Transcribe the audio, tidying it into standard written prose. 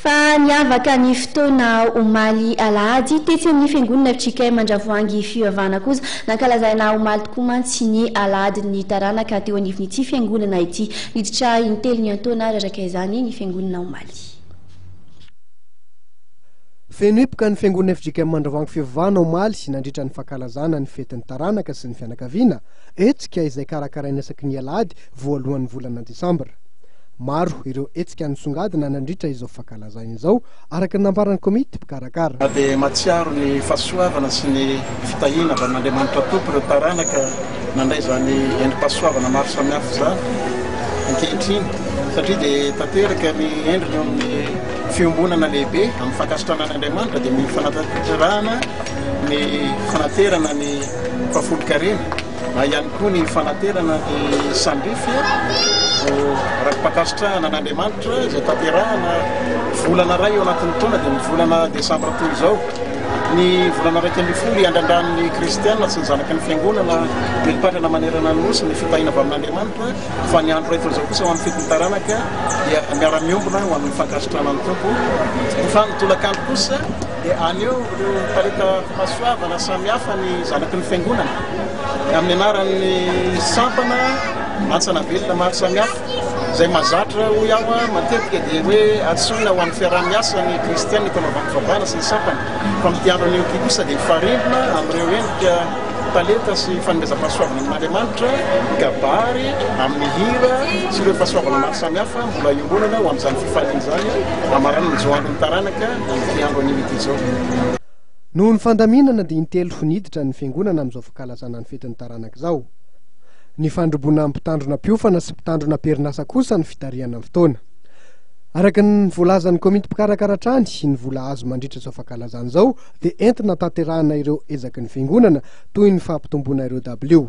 Fa niavaka ny fotoana omaly alahady tetsy amin'ny fiangonana FJK Mandravoangy fivavahana kosa nankalazaina omaly tokoa mantsy ny alahady ny taranaka teo anivon'ity fiangonana ity iditra intelo ny antaona raraka izany ny fiangonana omaly. Fenoipoka ny fiangonana FJK Mandravoangy fivavahana omaly nandritra ny fankalazana ny fetin'ny taranaka sy ny fianakaviana etsika izay karakaraina isaky ny alahady voalohan'ny volana Desambra. Maro ireo etsika nisongadina nandritra izao fankalazana izao araka ny nambaran'ny komity mpikarakara. Dia matsiaro ny fahasoavana sy ny fitahiana avy amin'Andriamanitra Tompo ireo taranaka nandray izany endrim-pahasoavana maro samihafa izany ankehitriny satria dia tanteraka ny endriny amin'ny fiombonana lehibe amin'ny fankasitrana an'Andriamanitra dia mifanaterana ny fanaterana ny fahafolo-karena na ihany koa ny fanaterana ny sandrify raha-pakasitrahana an'Andriamanitra izay tanterahana volana ray eo anatin'ny taona dia ny volana Desambra toy izao. Ny volana raiky ambin'ny folo andandran'ny kristianina sy ny zanaky ny fiangonana melipatrana manerana ny nosy ny fitahiana avy amin'Andriamanitra fa ny andro raitra izao kosa ho amin'ny fetin'ny taranaka dia miara-miombona ho amin'ny fankasitrahana ny tompo. Fa ny tolakandro kosa dia aneo ireo pareta fahasoavana samihafa ny zanaky ny fiangonana amin'ny anaran'ny sampana mantsana velona maro samihafa izay mazatra ho iaho matetika dia hoe atsoina ho an'ny fiaraha-miasa ny kristianina eto Mavangovavana sy ny sampana fa amin'ny andro an'io kosa dia mifarindrina amin'ireo endrika talenta sy fanomezam-pahasoavana amin'Andriamanitra kabary amin'ny hira sy ireo fahasoavana maro samihafa mbola iombonana ho amin'izany fifaliana izany amarana ny joandro ny taranaka amin'ny andro an'io ity izao. Noho ny fandaminana dia intelo niditra ny fiangonana amin'izao fankalazana ny fetin'ny taranaka izao. Ny fandroboana mpitandrona piofana sy mpitandrona perinasa kosa ny fitariana fotoana. Araka ny voalazan'ny komity mpikarakara trany ny vola azo mandritra izao fankalazana izao dia entina tanterahana ireo ezaky ny fiangonana toy ny fampitomboana ireo W.